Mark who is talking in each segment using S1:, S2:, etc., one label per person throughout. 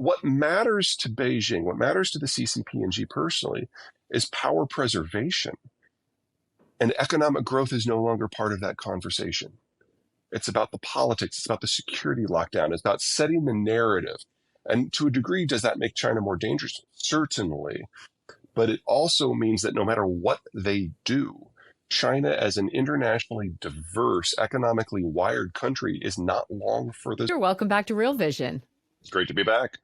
S1: what matters to Beijing, what matters to the CCP&G personally, is power preservation. And economic growth is no longer part of that conversation. It's about the politics. It's about the security lockdown. It's about setting the narrative. And to a degree, does that make China more dangerous? Certainly. But it also means that no matter what they do, China as an internationally diverse, economically wired country is not long for this.
S2: Welcome back to Real Vision.
S1: It's great to be back.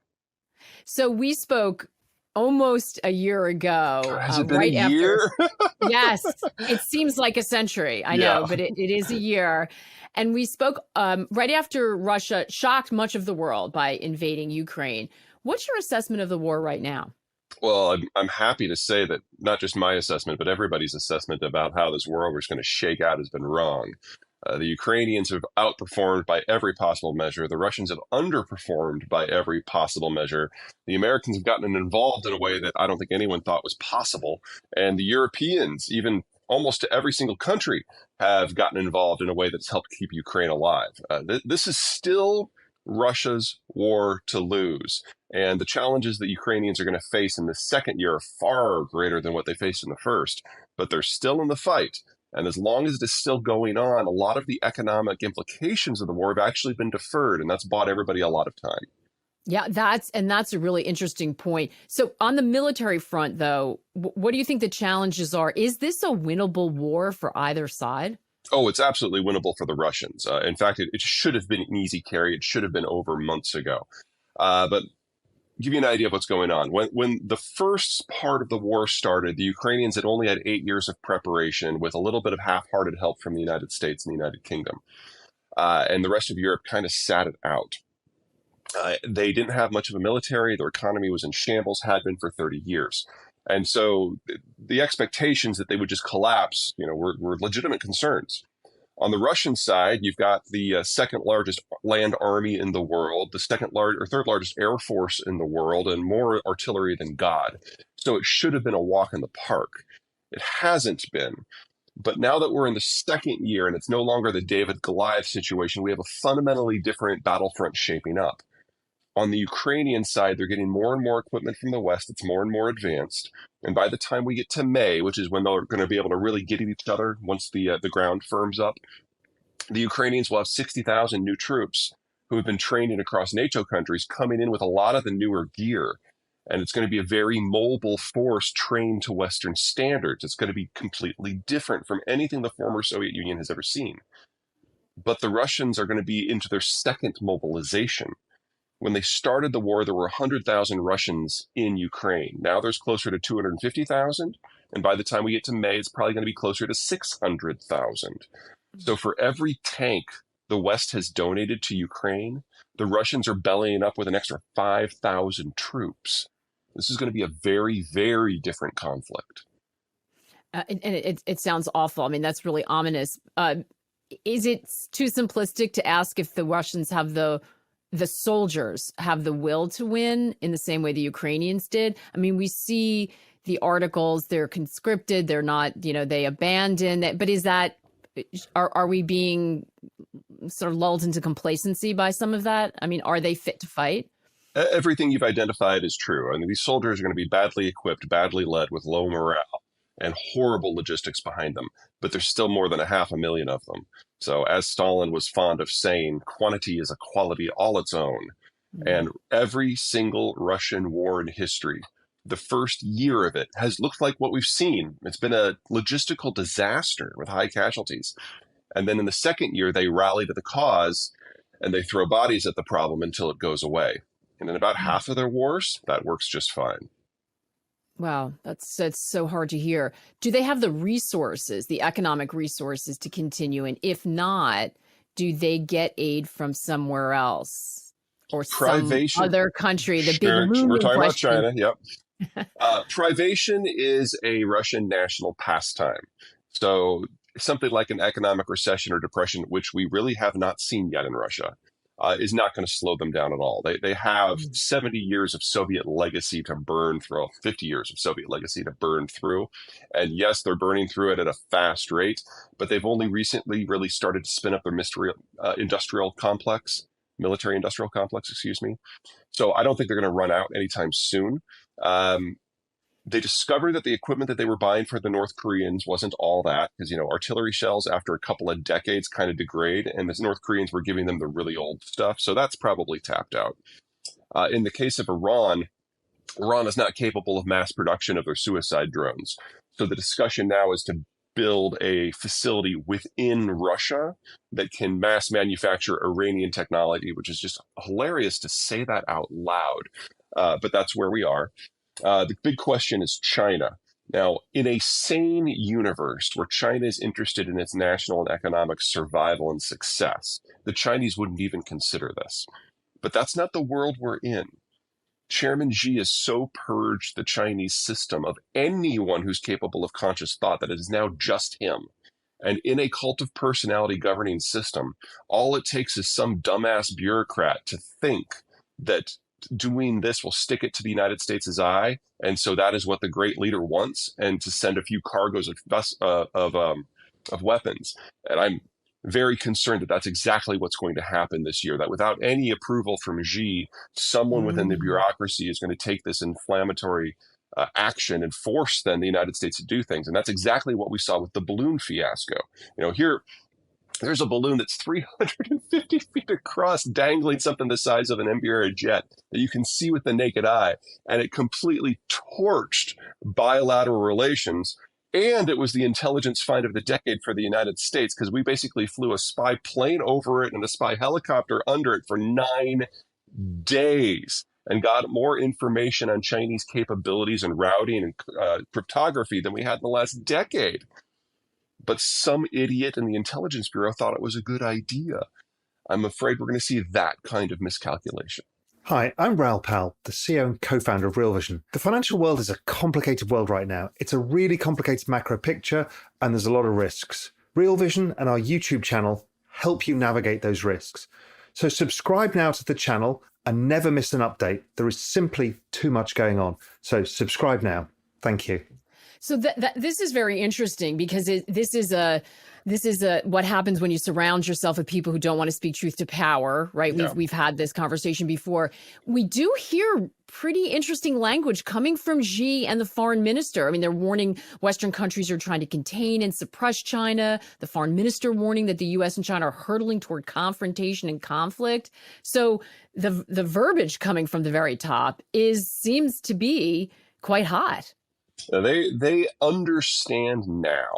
S2: So we spoke almost a year ago.
S1: Has it been a year?
S2: Yes, it seems like a century. I know, but it is a year. And we spoke right after Russia shocked much of the world by invading Ukraine. What's your assessment of the war right now?
S1: Well, I'm happy to say that not just my assessment, but everybody's assessment about how this war was going to shake out has been wrong. The Ukrainians have outperformed by every possible measure. The Russians have underperformed by every possible measure. The Americans have gotten involved in a way that I don't think anyone thought was possible. And the Europeans, even almost to every single country, have gotten involved in a way that's helped keep Ukraine alive. This is still Russia's war to lose. And the challenges that Ukrainians are going to face in the second year are far greater than what they faced in the first. But they're still in the fight. And as long as it is still going on, a lot of the economic implications of the war have actually been deferred, and that's bought everybody a lot of time.
S2: Yeah, that's a really interesting point. So on the military front, though, what do you think the challenges are? Is this a winnable war for either side?
S1: Oh, it's absolutely winnable for the Russians. In fact, it should have been an easy carry. It should have been over months ago. But give you an idea of what's going on. When the first part of the war started, the Ukrainians had only had 8 years of preparation with a little bit of half-hearted help from the United States and the United Kingdom. And the rest of Europe kind of sat it out. They didn't have much of a military. Their economy was in shambles, had been for 30 years. And so the expectations that they would just collapse, were legitimate concerns. On the Russian side, you've got the second largest land army in the world, the third largest air force in the world, and more artillery than God. So it should have been a walk in the park. It hasn't been. But now that we're in the second year and it's no longer the David-Goliath situation, we have a fundamentally different battlefront shaping up. On the Ukrainian side, they're getting more and more equipment from the West. It's more and more advanced. And by the time we get to May, which is when they're going to be able to really get at each other once the ground firms up, the Ukrainians will have 60,000 new troops who have been trained across NATO countries coming in with a lot of the newer gear. And it's going to be a very mobile force trained to Western standards. It's going to be completely different from anything the former Soviet Union has ever seen. But the Russians are going to be into their second mobilization. When they started the war, there were 100,000 Russians in Ukraine. Now there's closer to 250,000. And by the time we get to May, it's probably going to be closer to 600,000. So for every tank the West has donated to Ukraine, the Russians are bellying up with an extra 5,000 troops. This is going to be a very, very different conflict.
S2: And it sounds awful. I mean, that's really ominous. Is it too simplistic to ask if the Russians have the soldiers have the will to win in the same way the Ukrainians did? I mean, we see the articles, they're conscripted, they're not, they abandon it. But are we being sort of lulled into complacency by some of that? I mean, are they fit to fight?
S1: Everything you've identified is true. I mean, these soldiers are going to be badly equipped, badly led, with low morale and horrible logistics behind them. But there's still more than 500,000 of them. So as Stalin was fond of saying, quantity is a quality all its own. Mm-hmm. And every single Russian war in history, the first year of it has looked like what we've seen. It's been a logistical disaster with high casualties. And then in the second year, they rally to the cause and they throw bodies at the problem until it goes away. And in about half of their wars, that works just fine.
S2: Wow, that's so hard to hear. Do they have the resources, the economic resources to continue? And if not, do they get aid from somewhere else or some other country? The big looming
S1: We're talking
S2: question.
S1: about China, yep. Privation is a Russian national pastime. So something like an economic recession or depression, which we really have not seen yet in Russia, is not going to slow them down at all. They have 70 years of Soviet legacy to burn through, 50 years of Soviet legacy to burn through. And yes, they're burning through it at a fast rate, but they've only recently really started to spin up their industrial complex. military industrial complex, excuse me. So I don't think they're going to run out anytime soon. Um, they discovered that the equipment that they were buying for the North Koreans wasn't all that, because artillery shells after a couple of decades kind of degrade, and the North Koreans were giving them the really old stuff. So that's probably tapped out. In the case of Iran, Iran is not capable of mass production of their suicide drones. So the discussion now is to build a facility within Russia that can mass manufacture Iranian technology, which is just hilarious to say that out loud. But that's where we are. The big question is China. Now, in a sane universe where China is interested in its national and economic survival and success, the Chinese wouldn't even consider this. But that's not the world we're in. Chairman Xi has so purged the Chinese system of anyone who's capable of conscious thought that it is now just him. And in a cult of personality governing system, all it takes is some dumbass bureaucrat to think that doing this will stick it to the United States' eye, and so that is what the great leader wants, and to send a few cargoes of weapons. And I'm very concerned that that's exactly what's going to happen this year, that without any approval from Xi, someone within the bureaucracy is going to take this inflammatory action and force then the United States to do things. And that's exactly what we saw with the balloon fiasco. Here, there's a balloon that's 350 feet across, dangling something the size of an Embraer jet that you can see with the naked eye. And it completely torched bilateral relations. And it was the intelligence find of the decade for the United States, because we basically flew a spy plane over it and a spy helicopter under it for 9 days and got more information on Chinese capabilities and routing and cryptography than we had in the last decade. But some idiot in the Intelligence Bureau thought it was a good idea. I'm afraid we're going to see that kind of miscalculation.
S3: Hi, I'm Raoul Pal, the CEO and co-founder of Real Vision. The financial world is a complicated world right now. It's a really complicated macro picture, and there's a lot of risks. Real Vision and our YouTube channel help you navigate those risks. So subscribe now to the channel and never miss an update. There is simply too much going on. So subscribe now. Thank you.
S2: So this is very interesting, because this is what happens when you surround yourself with people who don't want to speak truth to power, right?
S1: Yeah.
S2: We've had this conversation before. We do hear pretty interesting language coming from Xi and the foreign minister. I mean, they're warning Western countries are trying to contain and suppress China. The foreign minister warning that the U.S. and China are hurtling toward confrontation and conflict. So the verbiage coming from the very top seems to be quite hot.
S1: They understand now,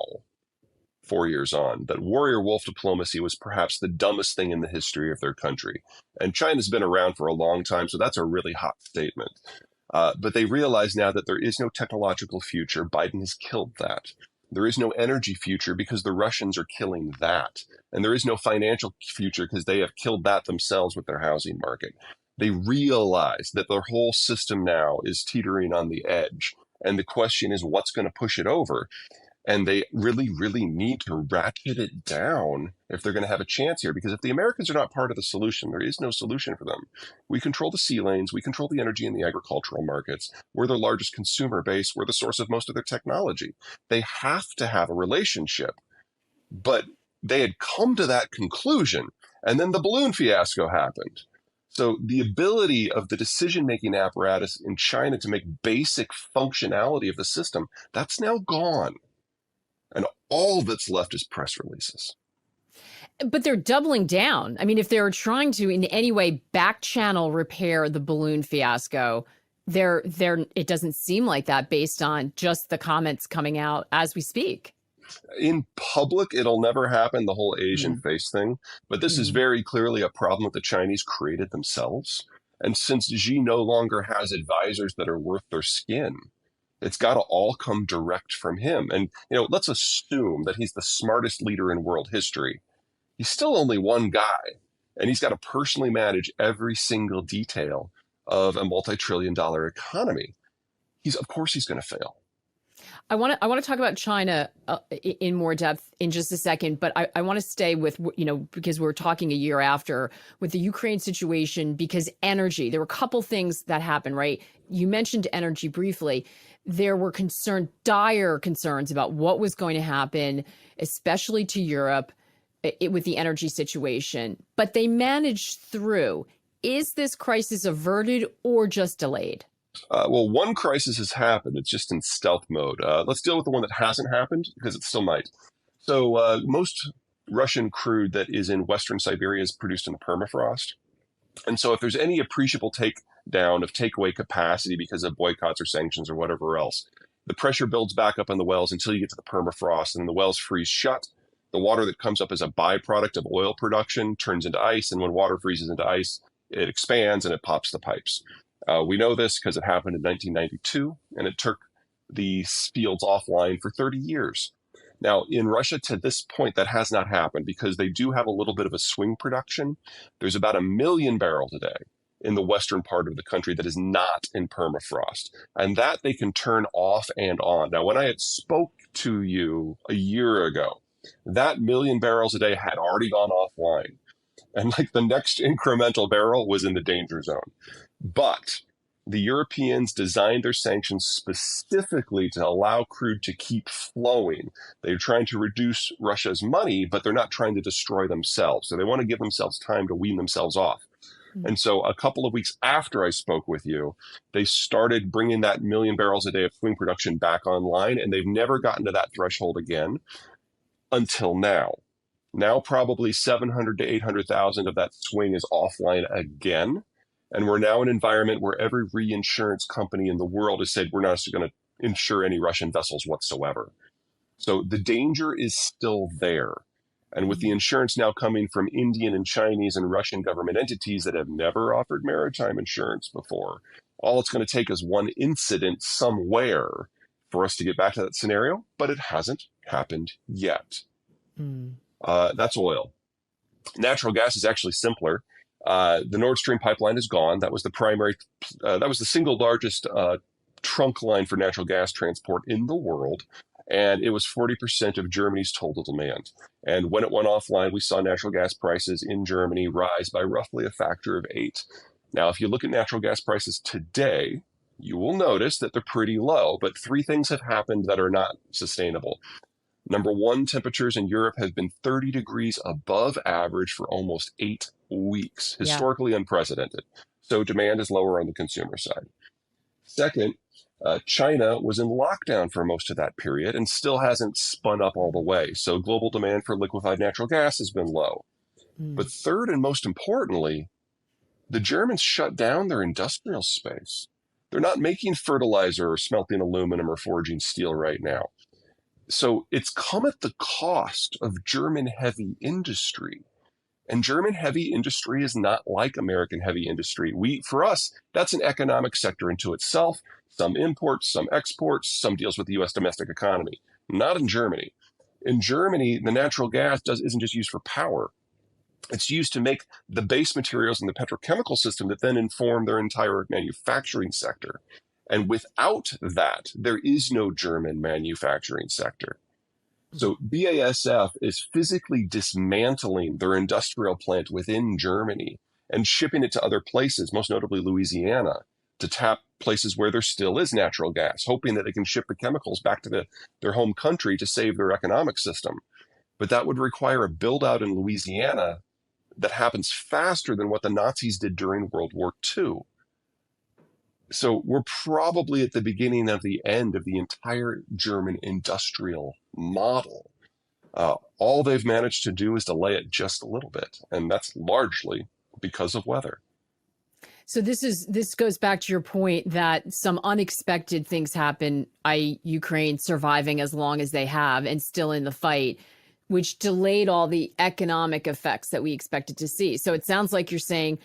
S1: 4 years on, that warrior wolf diplomacy was perhaps the dumbest thing in the history of their country. And China's been around for a long time, so that's a really hot statement. But they realize now that there is no technological future. Biden has killed that. There is no energy future because the Russians are killing that. And there is no financial future because they have killed that themselves with their housing market. They realize that their whole system now is teetering on the edge. And the question is, what's going to push it over? And they really, really need to ratchet it down if they're going to have a chance here. Because if the Americans are not part of the solution, there is no solution for them. We control the sea lanes. We control the energy and the agricultural markets. We're their largest consumer base. We're the source of most of their technology. They have to have a relationship. But they had come to that conclusion, and then the balloon fiasco happened. So the ability of the decision-making apparatus in China to make basic functionality of the system, that's now gone. And all that's left is press releases.
S2: But they're doubling down. I mean, if they're trying to in any way back channel repair the balloon fiasco, it doesn't seem like that based on just the comments coming out as we speak.
S1: In public, it'll never happen, the whole Asian face thing. But this is very clearly a problem that the Chinese created themselves. And since Xi no longer has advisors that are worth their skin, it's got to all come direct from him. And, let's assume that he's the smartest leader in world history. He's still only one guy, and he's got to personally manage every single detail of a multi-trillion-dollar economy. Of course he's going to fail.
S2: I want to talk about China in more depth in just a second, but I want to stay with, because we're talking a year after with the Ukraine situation, because energy, there were a couple things that happened, right? You mentioned energy briefly. There were dire concerns about what was going to happen, especially to Europe, with the energy situation, but they managed through. Is this crisis averted or just delayed?
S1: Well, one crisis has happened. It's just in stealth mode. Let's deal with the one that hasn't happened because it still might. So most Russian crude that is in Western Siberia is produced in the permafrost. And so if there's any appreciable takedown of takeaway capacity because of boycotts or sanctions or whatever else, the pressure builds back up in the wells until you get to the permafrost, and then the wells freeze shut. The water that comes up as a byproduct of oil production turns into ice, and when water freezes into ice, it expands and it pops the pipes. We know this because it happened in 1992, and it took the fields offline for 30 years. Now, in Russia, to this point, that has not happened because they do have a little bit of a swing production. There's about 1 million barrels a day in the western part of the country that is not in permafrost, and that they can turn off and on. Now, when I had spoke to you a year ago, that 1 million barrels a day had already gone offline, and like the next incremental barrel was in the danger zone. But the Europeans designed their sanctions specifically to allow crude to keep flowing. They're trying to reduce Russia's money, but they're not trying to destroy themselves. So they want to give themselves time to wean themselves off. And so a couple of weeks after I spoke with you, they started bringing that 1 million barrels a day of swing production back online, and they've never gotten to that threshold again until now. Now probably 700 to 800,000 of that swing is offline again. And we're now in an environment where every reinsurance company in the world has said, we're not going to insure any Russian vessels whatsoever. So the danger is still there. And with the insurance now coming from Indian and Chinese and Russian government entities that have never offered maritime insurance before, all it's going to take is one incident somewhere for us to get back to that scenario, but it hasn't happened yet. That's oil. Natural gas is actually simpler. The Nord Stream pipeline is gone. That was the single largest trunk line for natural gas transport in the world, and it was 40% of Germany's total demand. And when it went offline, we saw natural gas prices in Germany rise by roughly a factor of 8. Now, if you look at natural gas prices today, you will notice that they're pretty low, but 3 things have happened that are not sustainable. Number one, temperatures in Europe have been 30 degrees above average for almost 8 weeks, historically unprecedented. So demand is lower on the consumer side. Second, China was in lockdown for most of that period and still hasn't spun up all the way. So global demand for liquefied natural gas has been low. But third, and most importantly, the Germans shut down their industrial space. They're not making fertilizer or smelting aluminum or forging steel right now. So it's come at the cost of German heavy industry. And German heavy industry is not like American heavy industry. For us, that's an economic sector into itself. Some imports, some exports, some deals with the U.S. domestic economy. Not in Germany. In Germany, the natural gas isn't just used for power. It's used to make the base materials in the petrochemical system that then inform their entire manufacturing sector. And without that, there is no German manufacturing sector. So BASF is physically dismantling their industrial plant within Germany and shipping it to other places, most notably Louisiana, to tap places where there still is natural gas, hoping that they can ship the chemicals back to their home country to save their economic system. But that would require a build out in Louisiana that happens faster than what the Nazis did during World War II. So we're probably at the beginning of the end of the entire German industrial model. All they've managed to do is delay it just a little bit, and that's largely because of weather.
S2: So this goes back to your point that some unexpected things happen, i.e. Ukraine surviving as long as they have and still in the fight, which delayed all the economic effects that we expected to see. So it sounds like you're saying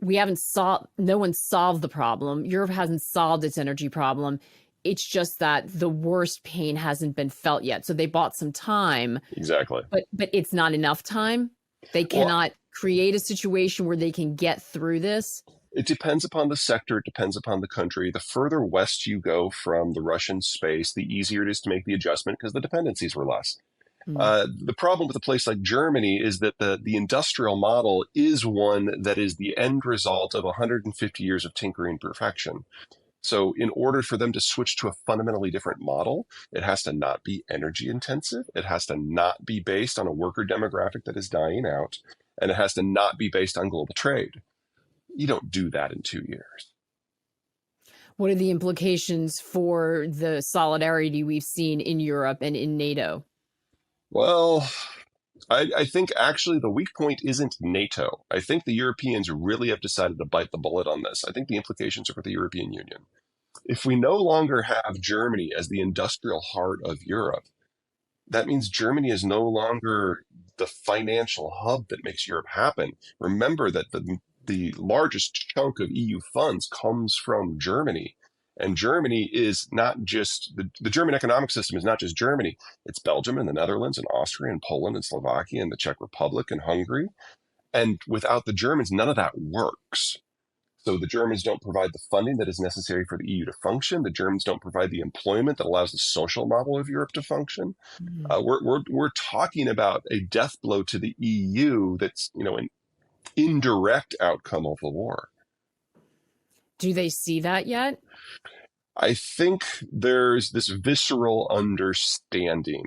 S2: no one solved the problem. Europe hasn't solved its energy problem. It's just that the worst pain hasn't been felt yet. So they bought some time.
S1: Exactly.
S2: But it's not enough time. They cannot create a situation where they can get through this.
S1: It depends upon the sector. It depends upon the country. The further west you go from the Russian space, the easier it is to make the adjustment because the dependencies were less. The problem with a place like Germany is that the industrial model is one that is the end result of 150 years of tinkering perfection. So in order for them to switch to a fundamentally different model, it has to not be energy intensive. It has to not be based on a worker demographic that is dying out. And it has to not be based on global trade. You don't do that in 2 years.
S2: What are the implications for the solidarity we've seen in Europe and in NATO?
S1: Well, I think actually the weak point isn't NATO. I think the Europeans really have decided to bite the bullet on this. I think the implications are for the European Union. If we no longer have Germany as the industrial heart of Europe, that means Germany is no longer the financial hub that makes Europe happen. Remember that the largest chunk of EU funds comes from Germany. And Germany is not just the German economic system is not just Germany. It's Belgium and the Netherlands and Austria and Poland and Slovakia and the Czech Republic and Hungary. And without the Germans, none of that works. So the Germans don't provide the funding that is necessary for the EU to function. The Germans don't provide the employment that allows the social model of Europe to function. We're talking about a death blow to the EU that's an indirect outcome of the war.
S2: Do they see that yet?
S1: I think there's this visceral understanding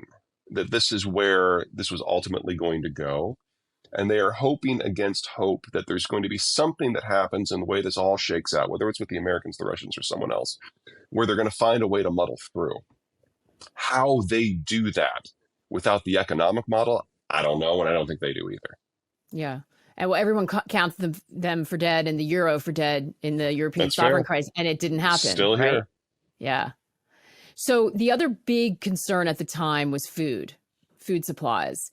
S1: that this is where this was ultimately going to go. And they are hoping against hope that there's going to be something that happens in the way this all shakes out, whether it's with the Americans, the Russians, or someone else, where they're going to find a way to muddle through. How they do that without the economic model, I don't know, and I don't think they do either.
S2: Yeah. And well, everyone counts them for dead and the euro for dead in the European sovereign crisis, and it didn't happen.
S1: Still here.
S2: Right? Yeah. So the other big concern at the time was food supplies.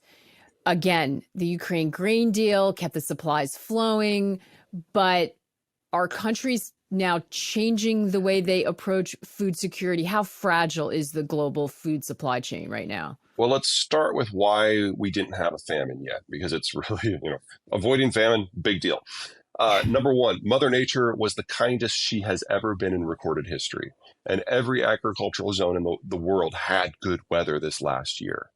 S2: Again, the Ukraine grain deal kept the supplies flowing, but are countries now changing the way they approach food security? How fragile is the global food supply chain right now?
S1: Well, let's start with why we didn't have a famine yet, because it's really, avoiding famine, big deal. Number one, Mother Nature was the kindest she has ever been in recorded history. And every agricultural zone in the world had good weather this last year.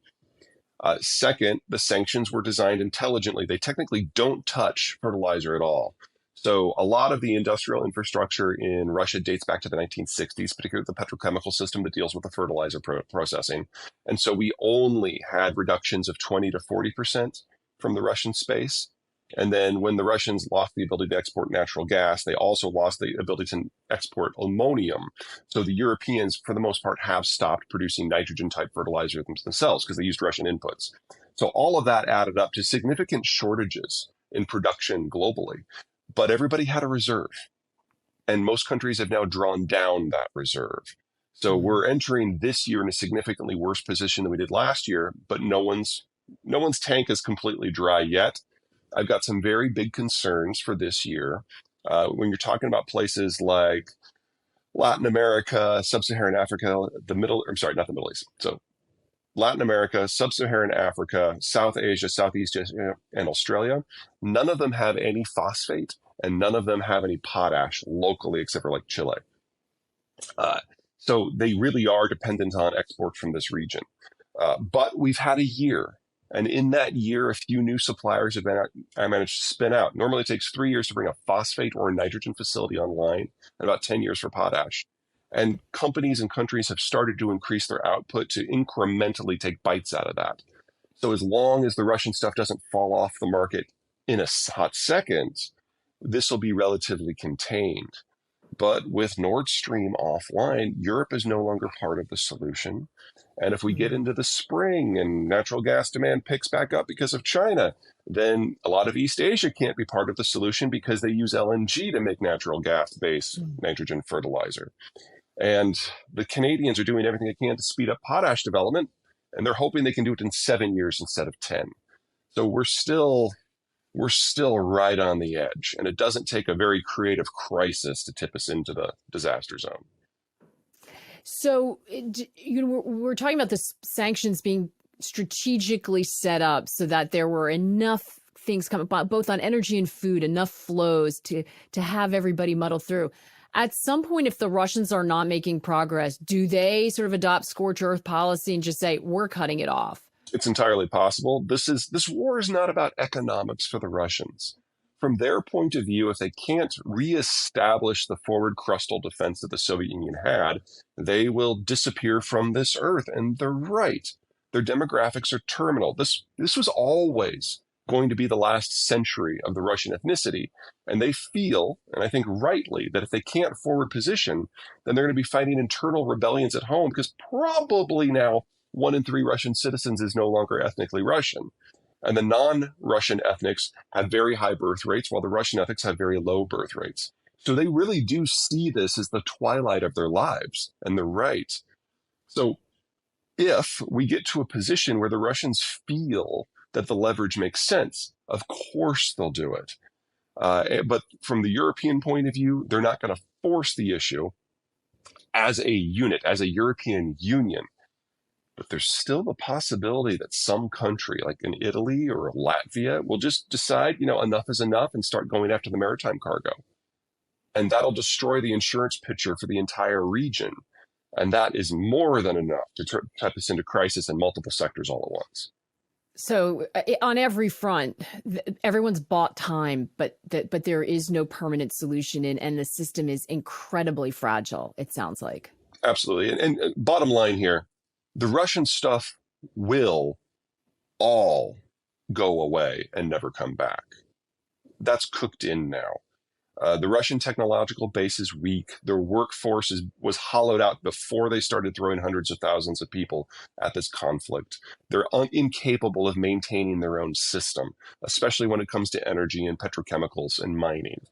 S1: Second, the sanctions were designed intelligently. They technically don't touch fertilizer at all. So a lot of the industrial infrastructure in Russia dates back to the 1960s, particularly the petrochemical system that deals with the fertilizer processing. And so we only had reductions of 20 to 40% from the Russian space. And then when the Russians lost the ability to export natural gas, they also lost the ability to export ammonium. So the Europeans, for the most part, have stopped producing nitrogen-type fertilizer themselves because they used Russian inputs. So all of that added up to significant shortages in production globally. But everybody had a reserve. And most countries have now drawn down that reserve. So we're entering this year in a significantly worse position than we did last year, but no one's tank is completely dry yet. I've got some very big concerns for this year. When you're talking about places like Latin America, Sub-Saharan Africa, not the Middle East. So Latin America, Sub-Saharan Africa, South Asia, Southeast Asia, and Australia, none of them have any phosphate and none of them have any potash locally except for like Chile. So they really are dependent on exports from this region. But we've had a year. And in that year, a few new suppliers have managed to spin out. Normally it takes 3 years to bring a phosphate or a nitrogen facility online and about 10 years for potash. And companies and countries have started to increase their output to incrementally take bites out of that. So as long as the Russian stuff doesn't fall off the market in a hot second, this will be relatively contained. But with Nord Stream offline, Europe is no longer part of the solution. And if we get into the spring and natural gas demand picks back up because of China, then a lot of East Asia can't be part of the solution because they use LNG to make natural gas-based nitrogen fertilizer. And the Canadians are doing everything they can to speed up potash development, and they're hoping they can do it in 7 years instead of 10. So we're still right on the edge, and it doesn't take a very creative crisis to tip us into the disaster zone.
S2: So, we're talking about the sanctions being strategically set up so that there were enough things coming, both on energy and food, enough flows to have everybody muddle through. At some point, if the Russians are not making progress, do they sort of adopt scorched earth policy and just say, we're cutting it off?
S1: It's entirely possible. This war is not about economics for the Russians. from their point of view, if they can't reestablish the forward crustal defense that the Soviet Union had, they will disappear from this earth. And they're right. Their demographics are terminal. This was always going to be the last century of the Russian ethnicity. And they feel, and I think rightly, that if they can't forward position, then they're going to be fighting internal rebellions at home, because probably now 1 in 3 Russian citizens is no longer ethnically Russian. And the non-Russian ethnics have very high birth rates, while the Russian ethnics have very low birth rates. So they really do see this as the twilight of their lives, and they're right. So if we get to a position where the Russians feel that the leverage makes sense, of course they'll do it. But from the European point of view, they're not going to force the issue as a unit, as a European Union. But there's still the possibility that some country, like in Italy or Latvia, will just decide, enough is enough and start going after the maritime cargo. And that'll destroy the insurance picture for the entire region. And that is more than enough to cut this into crisis in multiple sectors all at once.
S2: So on every front, everyone's bought time, but there is no permanent solution, and the system is incredibly fragile, it sounds like.
S1: Absolutely. And bottom line here, the Russian stuff will all go away and never come back. That's cooked in now. The Russian technological base is weak. Their workforce was hollowed out before they started throwing hundreds of thousands of people at this conflict. They're incapable of maintaining their own system, especially when it comes to energy and petrochemicals and mining.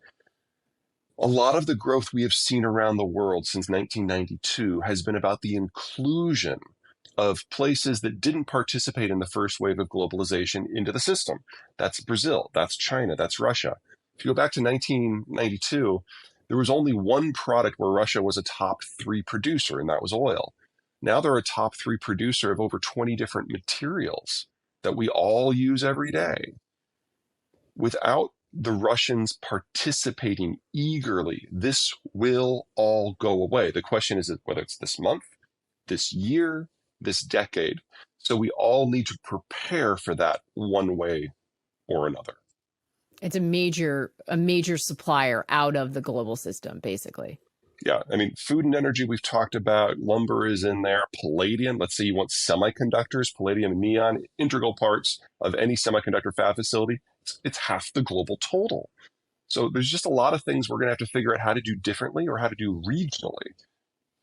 S1: A lot of the growth we have seen around the world since 1992 has been about the inclusion of places that didn't participate in the first wave of globalization into the system. That's Brazil, that's China, that's Russia. If you go back to 1992, there was only one product where Russia was a top 3 producer, and that was oil. Now they're a top 3 producer of over 20 different materials that we all use every day. Without the Russians participating eagerly, this will all go away. The question is whether it's this month, this year, this decade. So we all need to prepare for that one way or another.
S2: It's a major supplier out of the global system, basically.
S1: Yeah, I mean, food and energy we've talked about, lumber is in there, palladium, let's say you want semiconductors, palladium and neon, integral parts of any semiconductor fab facility, it's half the global total. So there's just a lot of things we're going to have to figure out how to do differently or how to do regionally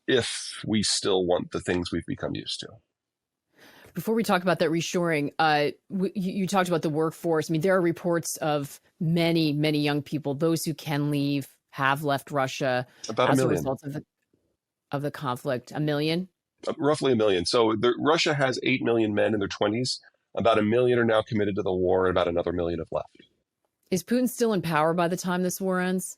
S1: if we still want the things we've become used to.
S2: Before we talk about that reshoring, you talked about the workforce. I mean, there are reports of many, many young people, those who can leave, have left Russia
S1: about
S2: as
S1: a
S2: a
S1: million.
S2: result of the conflict. 1 million?
S1: Roughly 1 million. So Russia has 8 million men in their 20s. About 1 million are now committed to the war, and about another 1 million have left.
S2: Is Putin still in power by the time this war ends?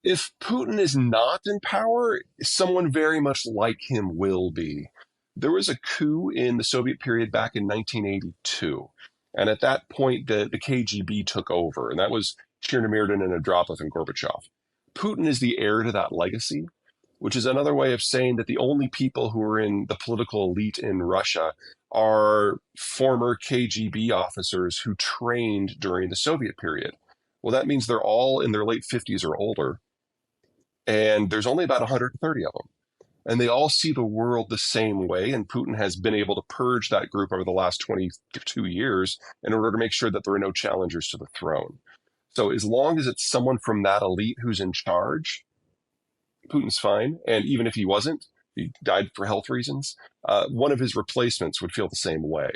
S1: If Putin is not in power, someone very much like him will be. There was a coup in the Soviet period back in 1982. And at that point, the KGB took over. And that was Chernomyrdin and Andropov and Gorbachev. Putin is the heir to that legacy, which is another way of saying that the only people who are in the political elite in Russia are former KGB officers who trained during the Soviet period. Well, that means they're all in their late 50s or older. And there's only about 130 of them. And they all see the world the same way. And Putin has been able to purge that group over the last 22 years in order to make sure that there are no challengers to the throne. So as long as it's someone from that elite who's in charge, Putin's fine. And even if he wasn't, he died for health reasons, one of his replacements would feel the same way.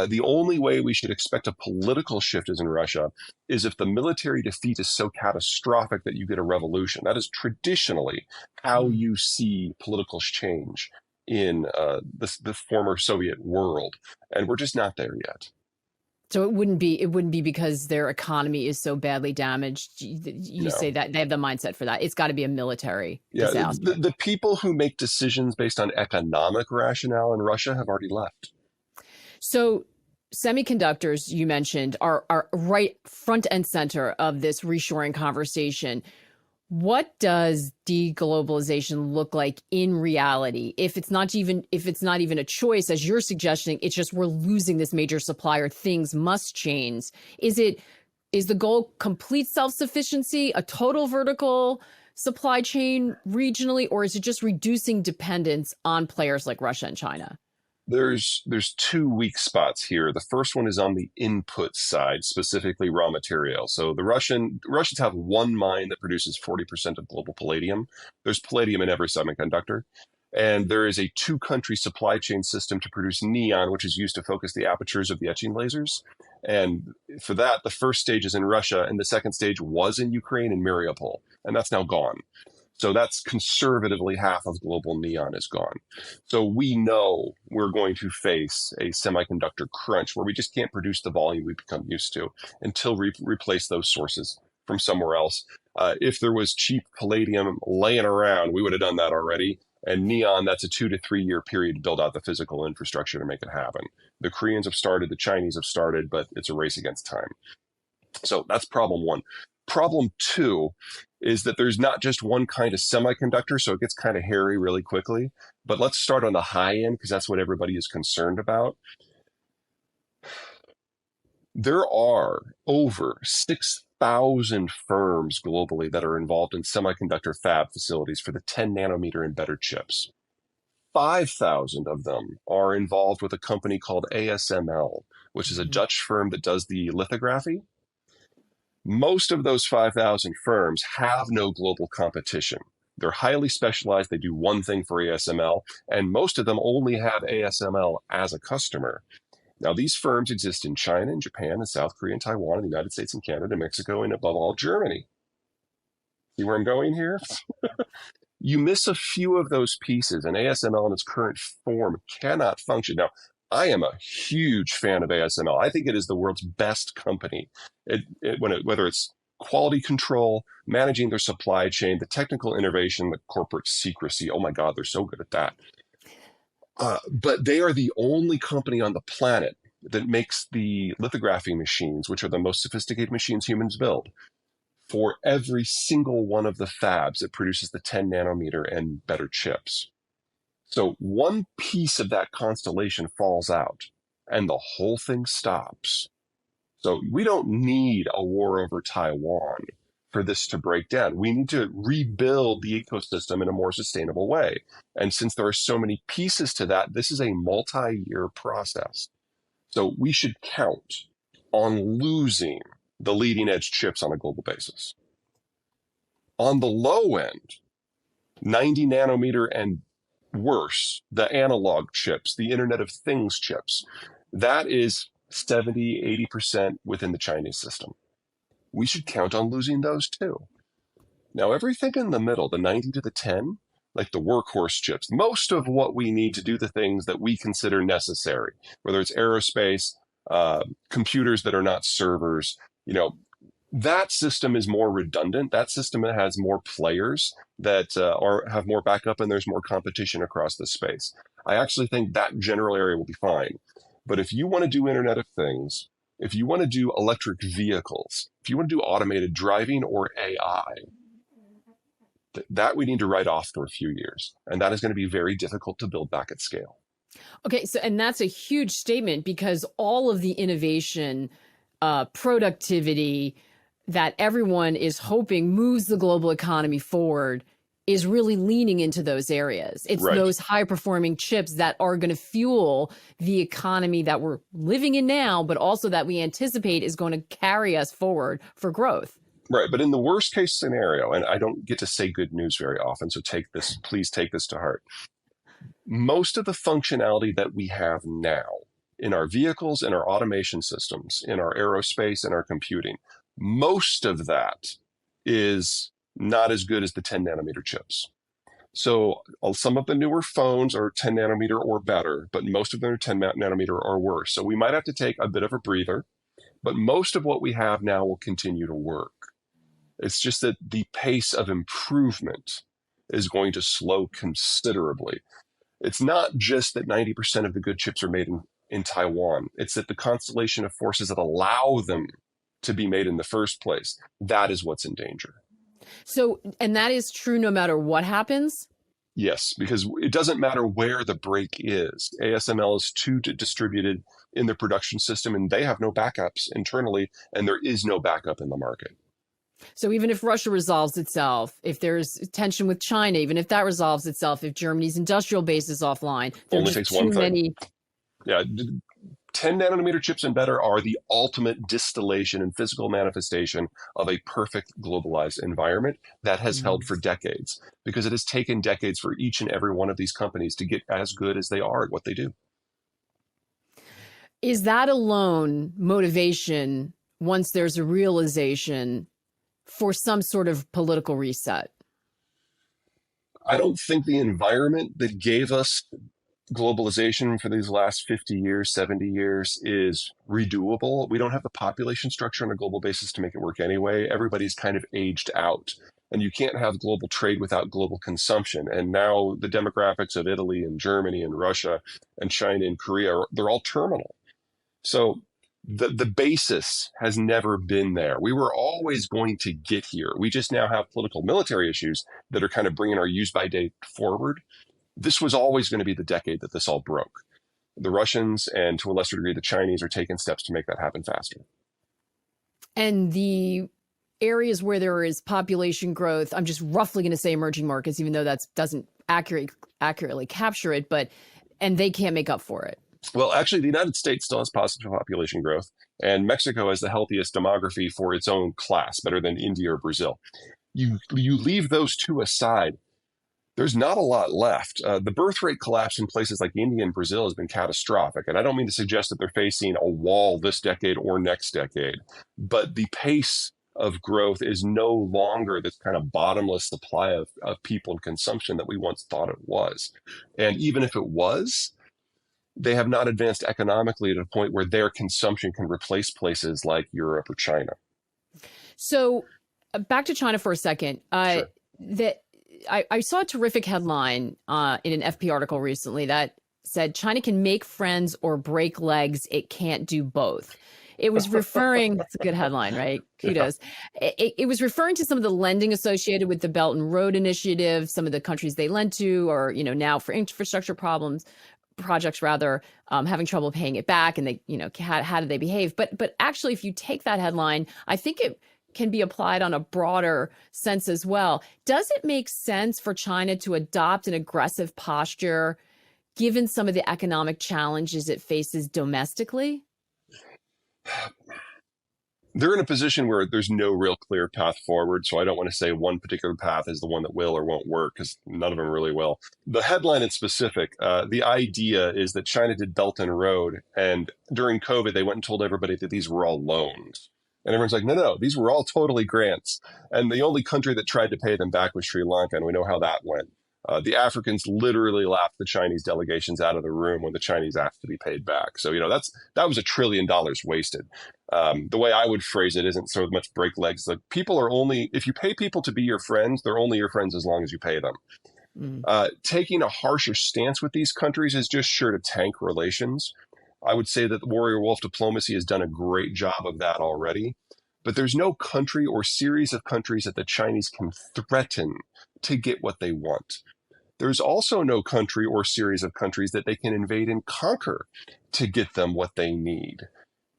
S1: The only way we should expect a political shift is in Russia is if the military defeat is so catastrophic that you get a revolution. That is traditionally how you see political change in the former Soviet world. And we're just not there yet.
S2: So it wouldn't be because their economy is so badly damaged. You
S1: No.
S2: say that they have the mindset for that. It's got to be a military disaster.
S1: The people who make decisions based on economic rationale in Russia have already left.
S2: So semiconductors, you mentioned, are right front and center of this reshoring conversation. What does deglobalization look like in reality? If it's not even a choice, as you're suggesting, it's just we're losing this major supplier, things must change. Is is the goal complete self-sufficiency, a total vertical supply chain regionally, or is it just reducing dependence on players like Russia and China?
S1: There's two weak spots here. The first one is on the input side, specifically raw material. So the Russians have one mine that produces 40% of global palladium. There's palladium in every semiconductor. And there is a two-country supply chain system to produce neon, which is used to focus the apertures of the etching lasers. And for that, the first stage is in Russia, and the second stage was in Ukraine in Mariupol, and that's now gone. So that's conservatively half of global neon is gone. So we know we're going to face a semiconductor crunch where we just can't produce the volume we've become used to until we replace those sources from somewhere else. If there was cheap palladium laying around, we would have done that already. And neon, that's a 2 to 3 year period to build out the physical infrastructure to make it happen. The Koreans have started, the Chinese have started, but it's a race against time. So that's problem one. Problem two is that there's not just one kind of semiconductor, so it gets kind of hairy really quickly. But let's start on the high end because that's what everybody is concerned about. There are over 6,000 firms globally that are involved in semiconductor fab facilities for the 10 nanometer and better chips. 5,000 of them are involved with a company called ASML, which is a Dutch firm that does the lithography. Most of those 5,000 firms have no global competition. They're highly specialized. They do one thing for ASML, and most of them only have ASML as a customer. Now, these firms exist in China and Japan and South Korea and Taiwan and the United States and Canada, Mexico, and above all, Germany. See where I'm going here? You miss a few of those pieces, and ASML in its current form cannot function. Now, I am a huge fan of ASML. I think it is the world's best company. Whether it's quality control, managing their supply chain, the technical innovation, the corporate secrecy. Oh my God, they're so good at that. But they are the only company on the planet that makes the lithography machines, which are the most sophisticated machines humans build, for every single one of the fabs that produces the 10 nanometer and better chips. So one piece of that constellation falls out and the whole thing stops. So we don't need a war over Taiwan for this to break down. We need to rebuild the ecosystem in a more sustainable way. And since there are so many pieces to that, this is a multi-year process. So we should count on losing the leading edge chips on a global basis. On the low end, 90 nanometer and worse, the analog chips, the Internet of Things chips, that is 70, 80% within the Chinese system. We should count on losing those too. Now, everything in the middle, the 90 to the 10, like the workhorse chips, most of what we need to do the things that we consider necessary, whether it's aerospace, computers that are not servers, that system is more redundant. That system has more players that have more backup, and there's more competition across the space. I actually think that general area will be fine. But if you want to do Internet of Things, if you want to do electric vehicles, if you want to do automated driving or AI, that we need to write off for a few years. And that is going to be very difficult to build back at scale.
S2: Okay, and that's a huge statement because all of the innovation, productivity that everyone is hoping moves the global economy forward is really leaning into those areas. It's
S1: right.
S2: Those high-performing chips that are going to fuel the economy that we're living in now, but also that we anticipate is going to carry us forward for growth.
S1: Right, but in the worst case scenario, and I don't get to say good news very often, so please take this to heart. Most of the functionality that we have now in our vehicles, in our automation systems, in our aerospace, and our computing, most of that is not as good as the 10 nanometer chips. So some of the newer phones are 10 nanometer or better, but most of them are 10 nanometer or worse. So we might have to take a bit of a breather, but most of what we have now will continue to work. It's just that the pace of improvement is going to slow considerably. It's not just that 90% of the good chips are made in Taiwan. It's that the constellation of forces that allow them to be made in the first place, that is what's in danger.
S2: So, and that is true no matter what happens?
S1: Yes, because it doesn't matter where the break is. ASML is too distributed in the production system, and they have no backups internally, and there is no backup in the market.
S2: So even if Russia resolves itself, if there's tension with China, even if that resolves itself, if Germany's industrial base is offline, there are
S1: Only
S2: just
S1: takes one
S2: too
S1: thing.
S2: many.
S1: Yeah, 10 nanometer chips and better are the ultimate distillation and physical manifestation of a perfect globalized environment that has held for decades, because it has taken decades for each and every one of these companies to get as good as they are at what they do.
S2: Is that alone motivation once there's a realization for some sort of political reset?
S1: I don't think the environment that gave us globalization for these last 50 years, 70 years is redoable. We don't have the population structure on a global basis to make it work anyway. Everybody's kind of aged out. And you can't have global trade without global consumption. And now the demographics of Italy and Germany and Russia and China and Korea, they're all terminal. So the basis has never been there. We were always going to get here. We just now have political military issues that are kind of bringing our use by date forward. This was always going to be the decade that this all broke. The Russians and to a lesser degree, the Chinese are taking steps to make that happen faster.
S2: And the areas where there is population growth, I'm just roughly going to say emerging markets, even though that doesn't accurately capture it, and they can't make up for it.
S1: Well, actually, the United States still has positive population growth, and Mexico has the healthiest demography for its own class, better than India or Brazil. You leave those two aside, there's not a lot left. The birth rate collapse in places like India and Brazil has been catastrophic. And I don't mean to suggest that they're facing a wall this decade or next decade, but the pace of growth is no longer this kind of bottomless supply of people and consumption that we once thought it was. And even if it was, they have not advanced economically to a point where their consumption can replace places like Europe or China.
S2: So back to China for a second.
S1: Sure.
S2: I saw a terrific headline in an FP article recently that said China can make friends or break legs. It can't do both. It was referring, it's a good headline, right? Kudos. Yeah. It was referring to some of the lending associated with the Belt and Road Initiative, some of the countries they lend to, or, now for infrastructure projects rather, having trouble paying it back. And they, how do they behave? But actually, if you take that headline, I think it can be applied on a broader sense as well. Does it make sense for China to adopt an aggressive posture given some of the economic challenges it faces domestically?
S1: They're in a position where there's no real clear path forward. So I don't want to say one particular path is the one that will or won't work, because none of them really will. The headline in specific, the idea is that China did Belt and Road, and during COVID, they went and told everybody that these were all loans. And everyone's like, no, these were all totally grants. And the only country that tried to pay them back was Sri Lanka, and we know how that went. The Africans literally laughed the Chinese delegations out of the room when the Chinese asked to be paid back. So, that was $1 trillion wasted. The way I would phrase it isn't so much break legs. Like, people are only, if you pay people to be your friends, they're only your friends as long as you pay them. Taking a harsher stance with these countries is just sure to tank relations. I would say that the warrior wolf diplomacy has done a great job of that already. But there's no country or series of countries that the Chinese can threaten to get what they want. There's also no country or series of countries that they can invade and conquer to get them what they need.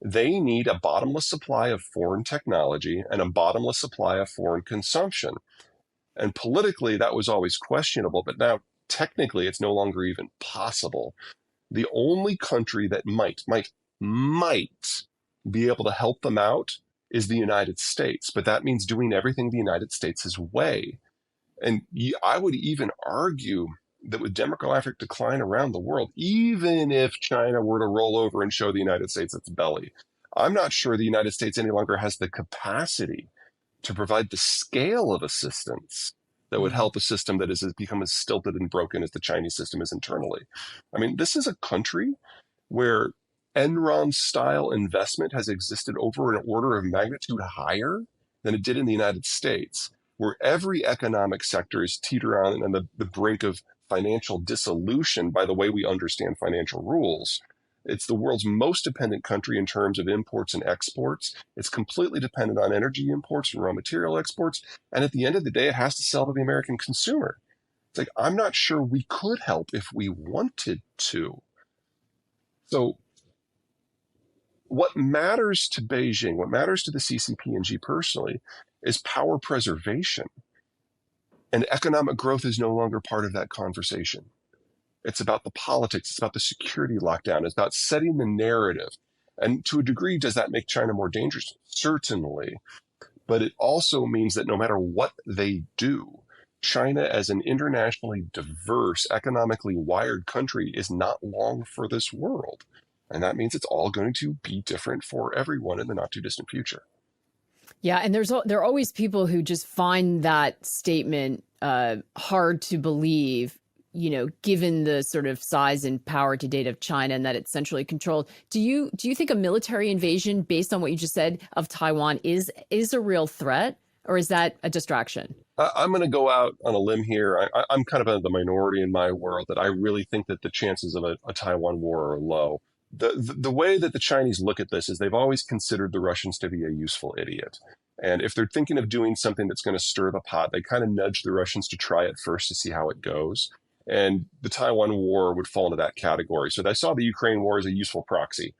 S1: They need a bottomless supply of foreign technology and a bottomless supply of foreign consumption. And politically, that was always questionable, but now technically it's no longer even possible. The only country that might be able to help them out is the United States, but that means doing everything the United States' way. And I would even argue that with demographic decline around the world, even if China were to roll over and show the United States its belly, I'm not sure the United States any longer has the capacity to provide the scale of assistance that would help a system that has become as stilted and broken as the Chinese system is internally. I mean, this is a country where Enron-style investment has existed over an order of magnitude higher than it did in the United States, where every economic sector is teeter on the brink of financial dissolution by the way we understand financial rules. It's the world's most dependent country in terms of imports and exports. It's completely dependent on energy imports and raw material exports. And at the end of the day, it has to sell to the American consumer. It's like, I'm not sure we could help if we wanted to. So what matters to Beijing, what matters to the CCP&G personally, is power preservation. And economic growth is no longer part of that conversation. It's about the politics, it's about the security lockdown, it's about setting the narrative. And to a degree, does that make China more dangerous? Certainly. But it also means that no matter what they do, China, as an internationally diverse, economically wired country, is not long for this world. And that means it's all going to be different for everyone in the not too distant future.
S2: Yeah, and there are always people who just find that statement hard to believe, you know, given the sort of size and power to date of China and that it's centrally controlled. Do you think a military invasion, based on what you just said, of Taiwan is a real threat, or is that a distraction?
S1: I'm going to go out on a limb here. I'm kind of the minority in my world that I really think that the chances of a Taiwan war are low. The way that the Chinese look at this is they've always considered the Russians to be a useful idiot. And if they're thinking of doing something that's going to stir the pot, they kind of nudge the Russians to try it first to see how it goes. And the Taiwan war would fall into that category. So they saw the Ukraine war as a useful proxy.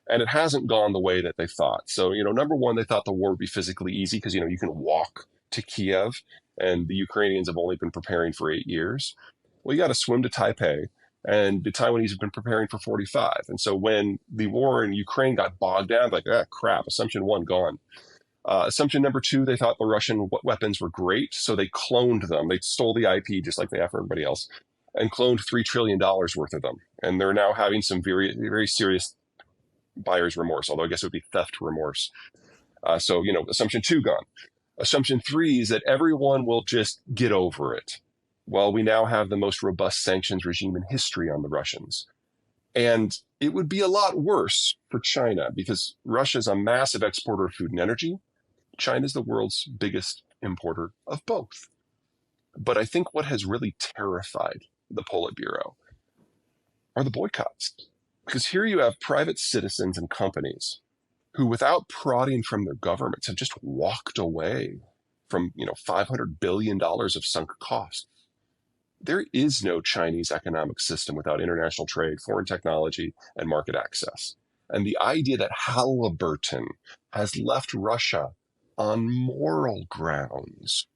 S1: And it hasn't gone the way that they thought. So, number one, they thought the war would be physically easy because, you can walk to Kiev, and the Ukrainians have only been preparing for 8 years. Well, you got to swim to Taipei, and the Taiwanese have been preparing for 45. And so when the war in Ukraine got bogged down, like, crap, assumption one gone. Assumption number two, they thought the Russian weapons were great, so they cloned them. They stole the IP just like they have for everybody else, and cloned $3 trillion worth of them. And they're now having some very, very serious buyer's remorse, although I guess it would be theft remorse. So, assumption two gone. Assumption three is that everyone will just get over it. Well, we now have the most robust sanctions regime in history on the Russians. And it would be a lot worse for China because Russia is a massive exporter of food and energy. China is the world's biggest importer of both. But I think what has really terrified the Politburo are the boycotts. Because here you have private citizens and companies who, without prodding from their governments, have just walked away from, $500 billion of sunk costs. There is no Chinese economic system without international trade, foreign technology, and market access. And the idea that Halliburton has left Russia on moral grounds,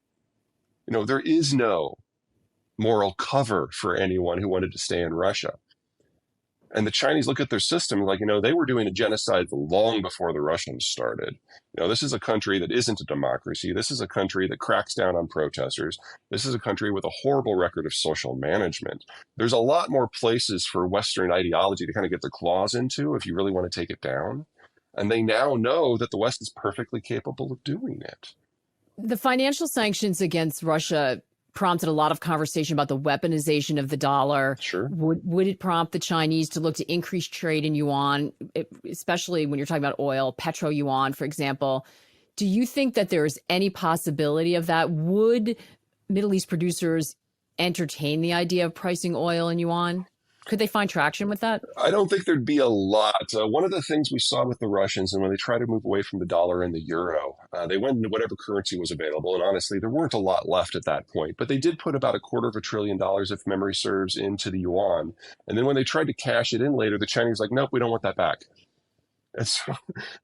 S1: there is no moral cover for anyone who wanted to stay in Russia. And the Chinese look at their system like, they were doing a genocide long before the Russians started. This is a country that isn't a democracy. This is a country that cracks down on protesters. This is a country with a horrible record of social management. There's a lot more places for Western ideology to kind of get their claws into if you really want to take it down. And they now know that the West is perfectly capable of doing it.
S2: The financial sanctions against Russia prompted a lot of conversation about the weaponization of the dollar.
S1: Sure.
S2: Would it prompt the Chinese to look to increase trade in yuan, especially when you're talking about oil, petro yuan, for example? Do you think that there's any possibility of that? Would Middle East producers entertain the idea of pricing oil in yuan? Could they find traction with that?
S1: I don't think there'd be a lot. One of the things we saw with the Russians, and when they tried to move away from the dollar and the euro, they went into whatever currency was available. And honestly, there weren't a lot left at that point. But they did put about $250 billion, if memory serves, into the yuan. And then when they tried to cash it in later, the Chinese were like, nope, we don't want that back. And so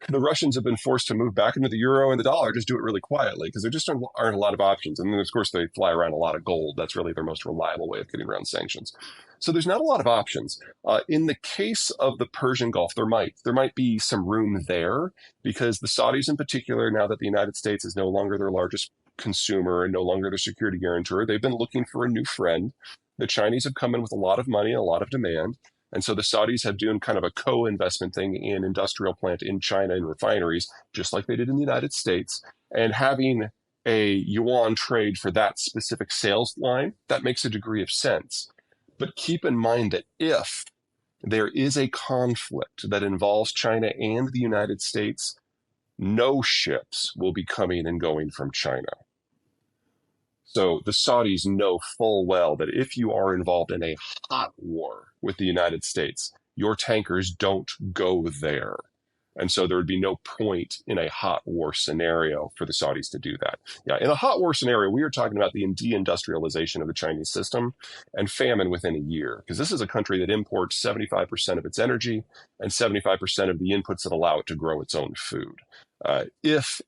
S1: the Russians have been forced to move back into the euro and the dollar, just do it really quietly because there just aren't a lot of options. And then, of course, they fly around a lot of gold. That's really their most reliable way of getting around sanctions. So there's not a lot of options. In the case of the Persian Gulf, there might be some room there because the Saudis in particular, now that the United States is no longer their largest consumer and no longer their security guarantor, they've been looking for a new friend. The Chinese have come in with a lot of money and a lot of demand. And so the Saudis have done kind of a co-investment thing in industrial plant in China and refineries, just like they did in the United States. And having a yuan trade for that specific sales line, that makes a degree of sense. But keep in mind that if there is a conflict that involves China and the United States, no ships will be coming and going from China. So the Saudis know full well that if you are involved in a hot war with the United States, your tankers don't go there. And so there would be no point in a hot war scenario for the Saudis to do that. Yeah, in a hot war scenario, we are talking about the deindustrialization of the Chinese system and famine within a year, because this is a country that imports 75% of its energy and 75% of the inputs that allow it to grow its own food. If,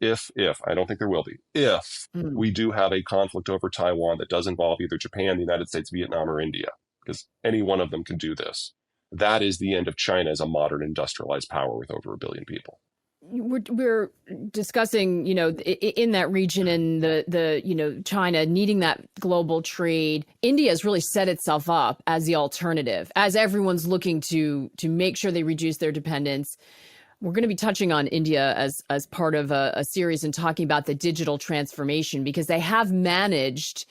S1: I don't think there will be, if
S2: Mm.
S1: we do have a conflict over Taiwan that does involve either Japan, the United States, Vietnam, or India, because any one of them can do this, that is the end of China as a modern industrialized power with over 1 billion people.
S2: We're discussing, in that region and the China needing that global trade. India has really set itself up as the alternative, as everyone's looking to make sure they reduce their dependence. We're going to be touching on India as part of a series and talking about the digital transformation, because they have managed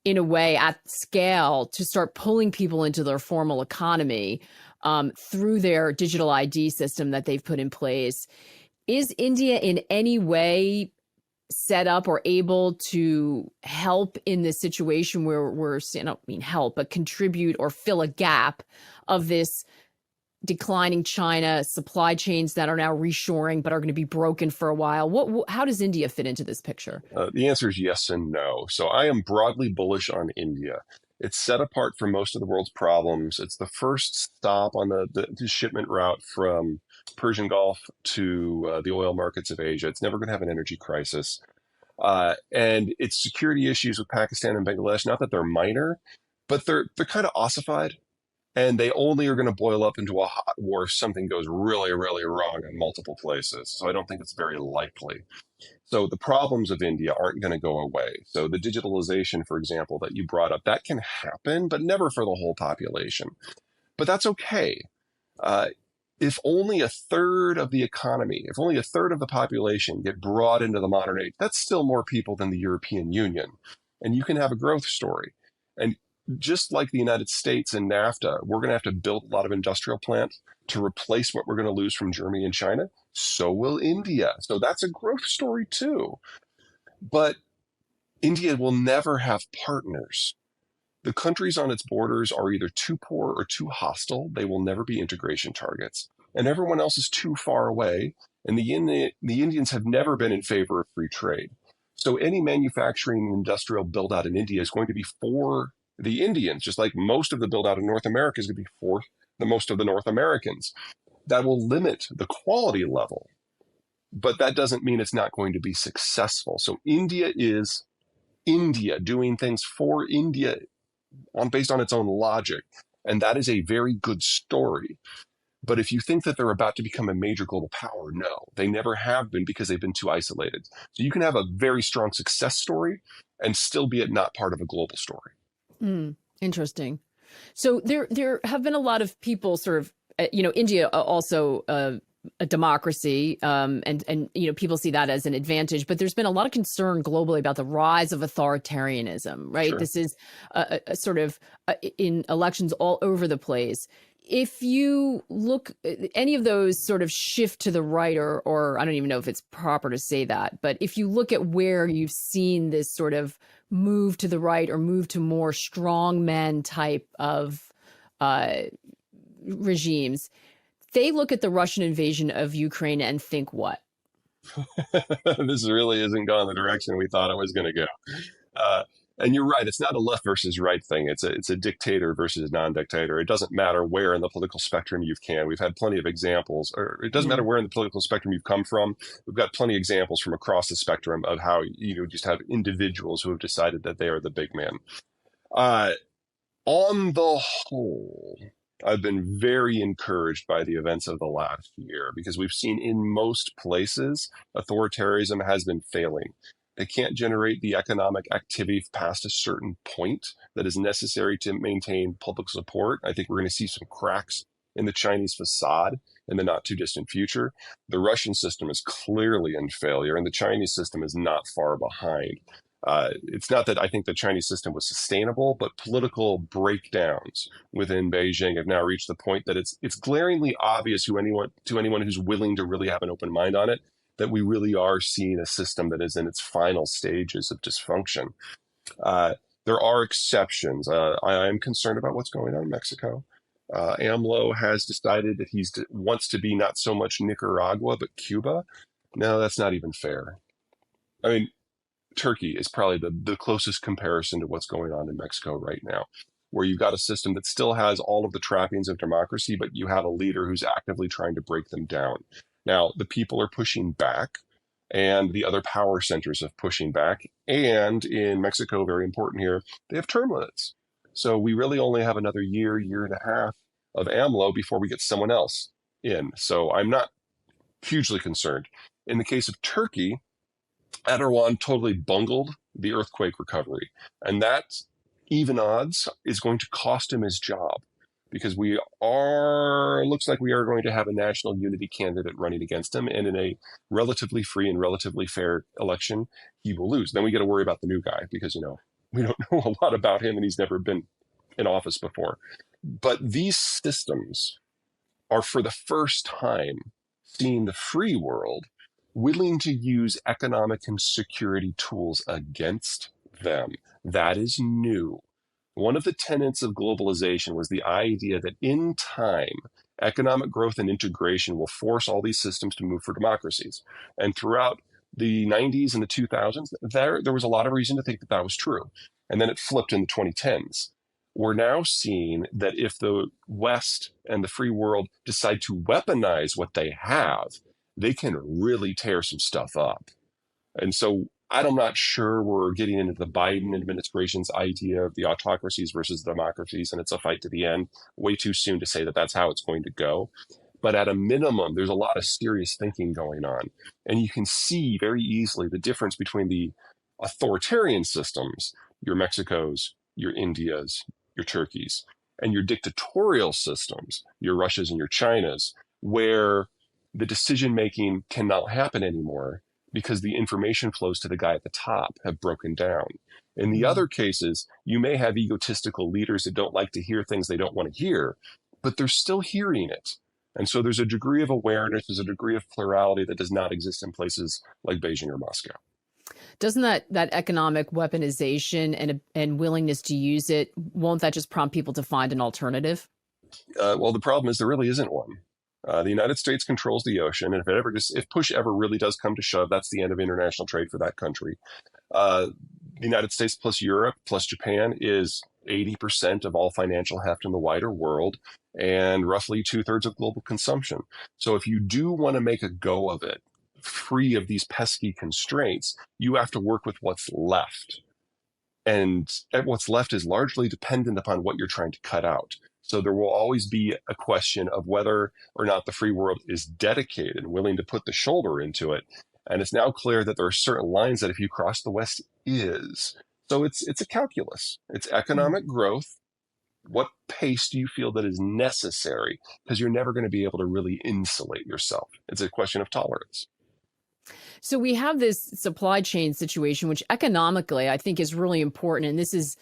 S2: in a way at scale to start pulling people into their formal economy through their digital ID system that they've put in place. Is India in any way set up or able to help in this situation where we're, I don't mean help, but contribute or fill a gap of this declining China, supply chains that are now reshoring but are going to be broken for a while? How does India fit into this picture?
S1: The answer is yes and no. So I am broadly bullish on India. It's set apart from most of the world's problems. It's the first stop on the shipment route from Persian Gulf to the oil markets of Asia. It's never going to have an energy crisis. And its security issues with Pakistan and Bangladesh, not that they're minor, but they're kind of ossified. And they only are going to boil up into a hot war if something goes really, really wrong in multiple places. So I don't think it's very likely. So the problems of India aren't going to go away. So the digitalization, for example, that you brought up, that can happen, but never for the whole population. But that's okay. If only a third of the economy, if only a third of the population get brought into the modern age, that's still more people than the European Union. And you can have a growth story. And just like the United States and NAFTA, we're going to have to build a lot of industrial plants to replace what we're going to lose from Germany and China. So will India. So that's a growth story too. But India will never have partners. The countries on its borders are either too poor or too hostile. They will never be integration targets. And everyone else is too far away. And the Indians have never been in favor of free trade. So any manufacturing and industrial build out in India is going to be for the Indians, just like most of the build out in North America is going to be for the most of the North Americans. That will limit the quality level, but that doesn't mean it's not going to be successful. So India is India doing things for India based on its own logic. And that is a very good story. But if you think that they're about to become a major global power, no, they never have been, because they've been too isolated. So you can have a very strong success story and still be it not part of a global story.
S2: Interesting. So there have been a lot of people sort of, India also a democracy, and people see that as an advantage. But there's been a lot of concern globally about the rise of authoritarianism, right?
S1: Sure.
S2: This is a sort of in elections all over the place. If you look, any of those sort of shift to the right, or I don't even know if it's proper to say that, but if you look at where you've seen this sort of move to the right or move to more strongman type of regimes, they look at the Russian invasion of Ukraine and think what?
S1: This really isn't going the direction we thought it was going to go. And you're right, it's not a left versus right thing. It's a dictator versus non-dictator. It doesn't matter where in the political spectrum you can. We've had plenty of examples, or it doesn't matter where in the political spectrum you've come from. We've got plenty of examples from across the spectrum of how you just have individuals who have decided that they are the big man. On the whole, I've been very encouraged by the events of the last year, because we've seen in most places authoritarianism has been failing. They can't generate the economic activity past a certain point that is necessary to maintain public support. I think we're going to see some cracks in the Chinese facade in the not too distant future. The Russian system is clearly in failure, and the Chinese system is not far behind. It's not that I think the Chinese system was sustainable, but political breakdowns within Beijing have now reached the point that it's glaringly obvious to anyone who's willing to really have an open mind on it, that we really are seeing a system that is in its final stages of dysfunction. There are exceptions. I am concerned about what's going on in Mexico. AMLO has decided that wants to be not so much Nicaragua, but Cuba. No, that's not even fair. I mean, Turkey is probably the closest comparison to what's going on in Mexico right now, where you've got a system that still has all of the trappings of democracy, but you have a leader who's actively trying to break them down. Now, the people are pushing back, and the other power centers of pushing back. And in Mexico, very important here, they have term limits. So we really only have another year, year and a half of AMLO before we get someone else in. So I'm not hugely concerned. In the case of Turkey, Erdogan totally bungled the earthquake recovery. And that, even odds, is going to cost him his job because looks like we are going to have a national unity candidate running against him. And in a relatively free and relatively fair election, he will lose. Then we got to worry about the new guy because, we don't know a lot about him and he's never been in office before. But these systems are for the first time seeing the free world willing to use economic and security tools against them. That is new. One of the tenets of globalization was the idea that in time, economic growth and integration will force all these systems to move for democracies. And throughout the 90s and the 2000s, there was a lot of reason to think that was true. And then it flipped in the 2010s. We're now seeing that if the West and the free world decide to weaponize what they have, they can really tear some stuff up. And so I'm not sure we're getting into the Biden administration's idea of the autocracies versus the democracies, and it's a fight to the end. Way too soon to say that that's how it's going to go. But at a minimum, there's a lot of serious thinking going on. And you can see very easily the difference between the authoritarian systems, your Mexicos, your Indias, your Turkeys, and your dictatorial systems, your Russias and your Chinas, where the decision-making cannot happen anymore because the information flows to the guy at the top have broken down. In the other cases, you may have egotistical leaders that don't like to hear things they don't want to hear, but they're still hearing it. And so there's a degree of awareness, there's a degree of plurality that does not exist in places like Beijing or Moscow.
S2: Doesn't that economic weaponization and willingness to use it, won't that just prompt people to find an alternative?
S1: Well, the problem is there really isn't one. The United States controls the ocean, and if push ever really does come to shove, that's the end of international trade for that country. The United States plus Europe plus Japan is 80% of all financial heft in the wider world and roughly 2/3 of global consumption. So if you do want to make a go of it, free of these pesky constraints, you have to work with what's left. And what's left is largely dependent upon what you're trying to cut out. So there will always be a question of whether or not the free world is dedicated and willing to put the shoulder into it. And it's now clear that there are certain lines that if you cross the West is. So it's a calculus. It's economic growth. What pace do you feel that is necessary? Because you're never going to be able to really insulate yourself. It's a question of tolerance.
S2: So we have this supply chain situation, which economically I think is really important. And this is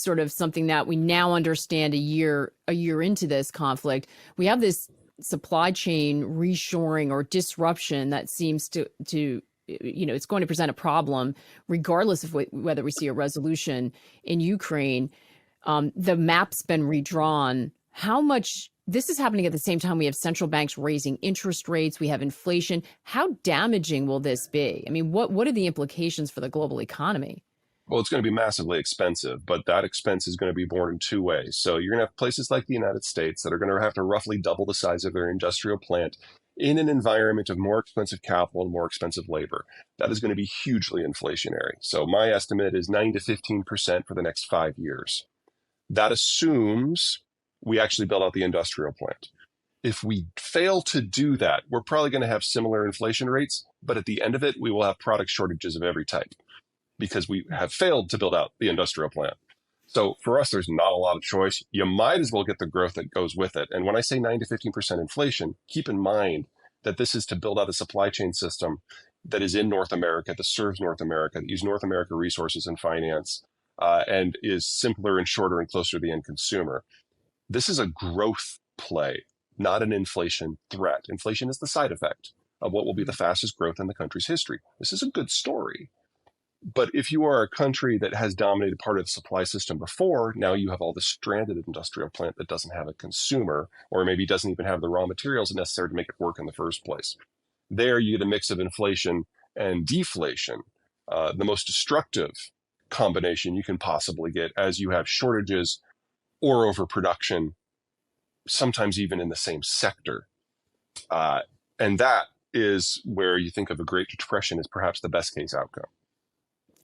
S2: sort of something that we now understand a year into this conflict. We have this supply chain reshoring or disruption that seems to it's going to present a problem regardless of whether we see a resolution in Ukraine. The map's been redrawn. How much this is happening at the same time we have central banks raising interest rates, we have inflation. How damaging will this be? I mean, what are the implications for the global economy?
S1: Well, it's going to be massively expensive, but that expense is going to be borne in two ways. So you're going to have places like the United States that are going to have to roughly double the size of their industrial plant in an environment of more expensive capital and more expensive labor. That is going to be hugely inflationary. So my estimate is 9 to 15% for the next 5 years. That assumes we actually build out the industrial plant. If we fail to do that, we're probably going to have similar inflation rates, but at the end of it, we will have product shortages of every type because we have failed to build out the industrial plant. So for us, there's not a lot of choice. You might as well get the growth that goes with it. And when I say 9 to 15% inflation, keep in mind that this is to build out a supply chain system that is in North America, that serves North America, that uses North America resources and finance, and is simpler and shorter and closer to the end consumer. This is a growth play, not an inflation threat. Inflation is the side effect of what will be the fastest growth in the country's history. This is a good story. But if you are a country that has dominated part of the supply system before, now you have all this stranded industrial plant that doesn't have a consumer, or maybe doesn't even have the raw materials necessary to make it work in the first place. There you get a mix of inflation and deflation, the most destructive combination you can possibly get, as you have shortages or overproduction, sometimes even in the same sector. And that is where you think of a Great Depression as perhaps the best case outcome.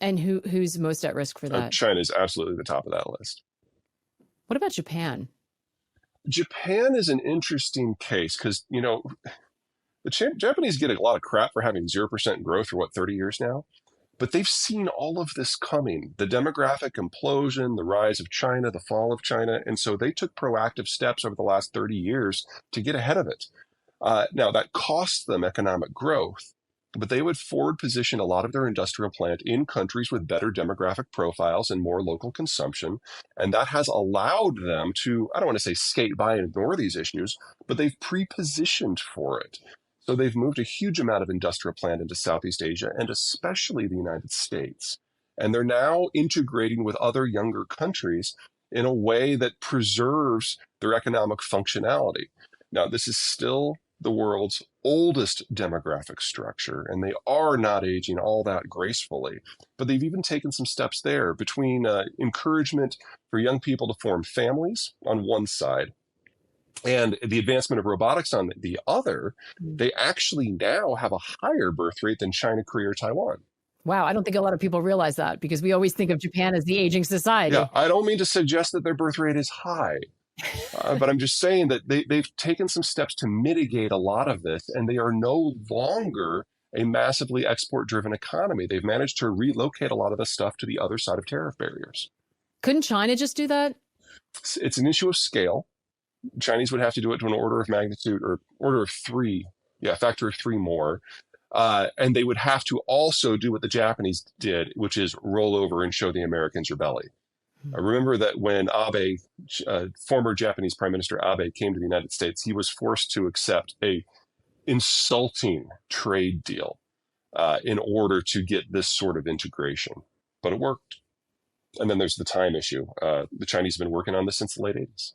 S2: And who's most at risk for that?
S1: China is absolutely the top of that list.
S2: What about Japan?
S1: Japan is an interesting case because, the Japanese get a lot of crap for having 0% growth for 30 years now, but they've seen all of this coming, the demographic implosion, the rise of China, the fall of China. And so they took proactive steps over the last 30 years to get ahead of it. Now that cost them economic growth, but they would forward position a lot of their industrial plant in countries with better demographic profiles and more local consumption. And that has allowed them to, I don't want to say skate by and ignore these issues, but they've pre-positioned for it. So they've moved a huge amount of industrial plant into Southeast Asia and especially the United States. And they're now integrating with other younger countries in a way that preserves their economic functionality. Now, this is still the world's oldest demographic structure, and they are not aging all that gracefully. But they've even taken some steps there between encouragement for young people to form families on one side and the advancement of robotics on the other. They actually now have a higher birth rate than China, Korea, or Taiwan.
S2: Wow, I don't think a lot of people realize that because we always think of Japan as the aging society.
S1: Yeah, I don't mean to suggest that their birth rate is high. But I'm just saying that they've taken some steps to mitigate a lot of this, and they are no longer a massively export-driven economy. They've managed to relocate a lot of the stuff to the other side of tariff barriers.
S2: Couldn't China just do that?
S1: It's an issue of scale. Chinese would have to do it to an order of magnitude or order of three, factor of three more. And they would have to also do what the Japanese did, which is roll over and show the Americans your belly. I remember that when Abe, former Japanese Prime Minister Abe, came to the United States, he was forced to accept a insulting trade deal in order to get this sort of integration. But it worked. And then there's the time issue. The Chinese have been working on this since the late 80s.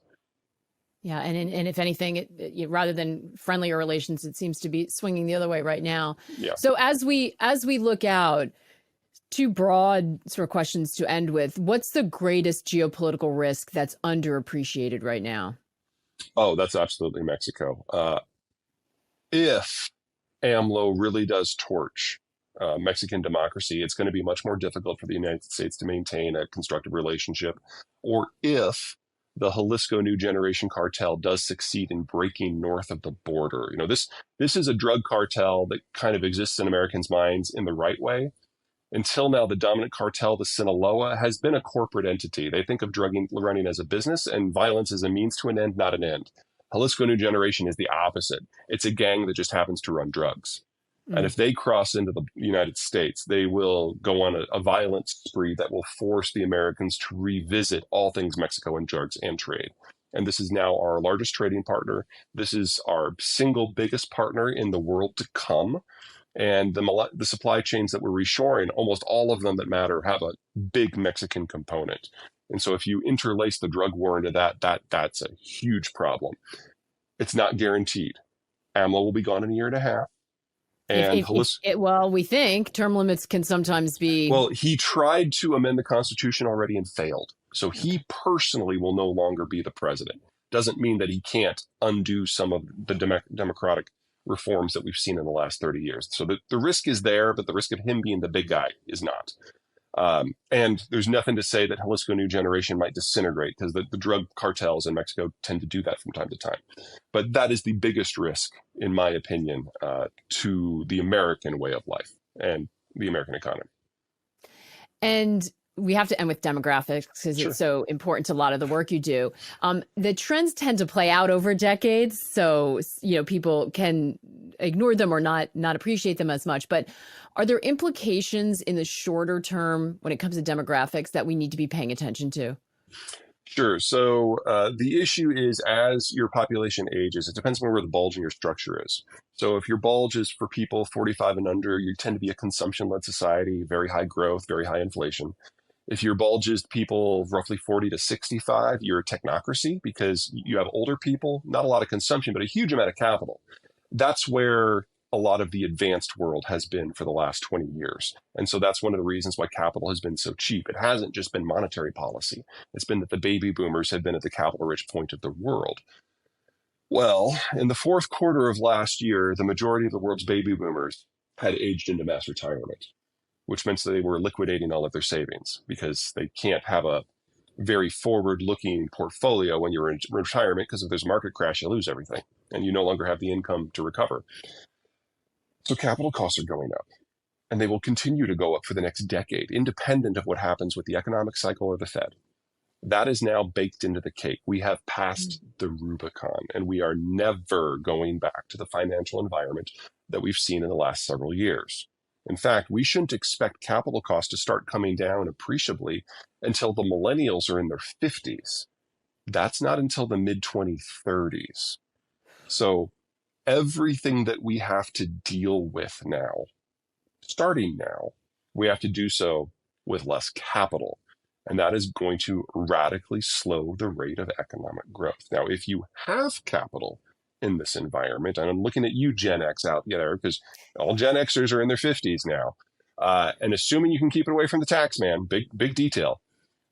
S2: Yeah, and if anything, rather than friendlier relations, it seems to be swinging the other way right now.
S1: Yeah.
S2: So as we look out, two broad sort of questions to end with. What's the greatest geopolitical risk that's underappreciated right now?
S1: Oh, that's absolutely Mexico. If AMLO really does torch Mexican democracy, it's going to be much more difficult for the United States to maintain a constructive relationship. Or if the Jalisco New Generation cartel does succeed in breaking north of the border. This is a drug cartel that kind of exists in Americans' minds in the right way. Until now, the dominant cartel, the Sinaloa, has been a corporate entity. They think of drug running as a business and violence as a means to an end, not an end. Jalisco New Generation is the opposite. It's a gang that just happens to run drugs. And if they cross into the United States, they will go on a violent spree that will force the Americans to revisit all things Mexico and drugs and trade. And this is now our largest trading partner. This is our single biggest partner in the world to come. And the supply chains that we're reshoring, almost all of them that matter, have a big Mexican component. And so if you interlace the drug war into that's a huge problem. It's not guaranteed. AMLO will be gone in a year and a half. And
S2: well, we think term limits can sometimes be...
S1: Well, he tried to amend the Constitution already and failed. So he personally will no longer be the president. Doesn't mean that he can't undo some of the democratic reforms that we've seen in the last 30 years. So the risk is there, but the risk of him being the big guy is not. And there's nothing to say that Jalisco New Generation might disintegrate, because the drug cartels in Mexico tend to do that from time to time. But that is the biggest risk, in my opinion, to the American way of life and the American economy.
S2: And we have to end with demographics because It's so important to a lot of the work you do. The trends tend to play out over decades, so people can ignore them or not appreciate them as much. But are there implications in the shorter term when it comes to demographics that we need to be paying attention to?
S1: Sure. So the issue is as your population ages, it depends on where the bulge in your structure is. So if your bulge is for people 45 and under, you tend to be a consumption-led society, very high growth, very high inflation. If your bulge is people roughly 40 to 65, you're a technocracy because you have older people, not a lot of consumption, but a huge amount of capital. That's where a lot of the advanced world has been for the last 20 years. And so that's one of the reasons why capital has been so cheap. It hasn't just been monetary policy. It's been that the baby boomers have been at the capital rich point of the world. Well, in the fourth quarter of last year, the majority of the world's baby boomers had aged into mass retirement, which meant they were liquidating all of their savings because they can't have a very forward-looking portfolio when you're in retirement because if there's a market crash, you lose everything and you no longer have the income to recover. So capital costs are going up and they will continue to go up for the next decade, independent of what happens with the economic cycle or the Fed. That is now baked into the cake. We have passed the Rubicon and we are never going back to the financial environment that we've seen in the last several years. In fact, we shouldn't expect capital costs to start coming down appreciably until the millennials are in their 50s. That's not until the mid 2030s. So everything that we have to deal with now, starting now, we have to do so with less capital. And that is going to radically slow the rate of economic growth. Now, if you have capital in this environment, and I'm looking at you, Gen X, out there, because all Gen Xers are in their 50s now, and assuming you can keep it away from the tax man, big detail,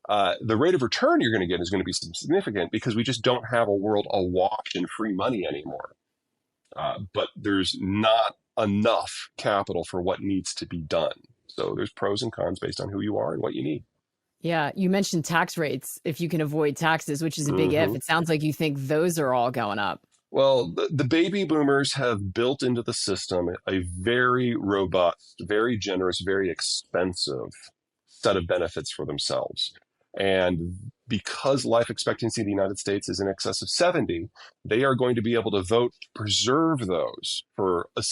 S1: the rate of return you're going to get is going to be significant because we just don't have a world awash in free money anymore. But there's not enough capital for what needs to be done. So there's pros and cons based on who you are and what you need.
S2: Yeah, you mentioned tax rates, if you can avoid taxes, which is a big if. It sounds like you think those are all going up.
S1: Well, the baby boomers have built into the system a very robust, very generous, very expensive set of benefits for themselves. And because life expectancy in the United States is in excess of 70, they are going to be able to vote to preserve those for a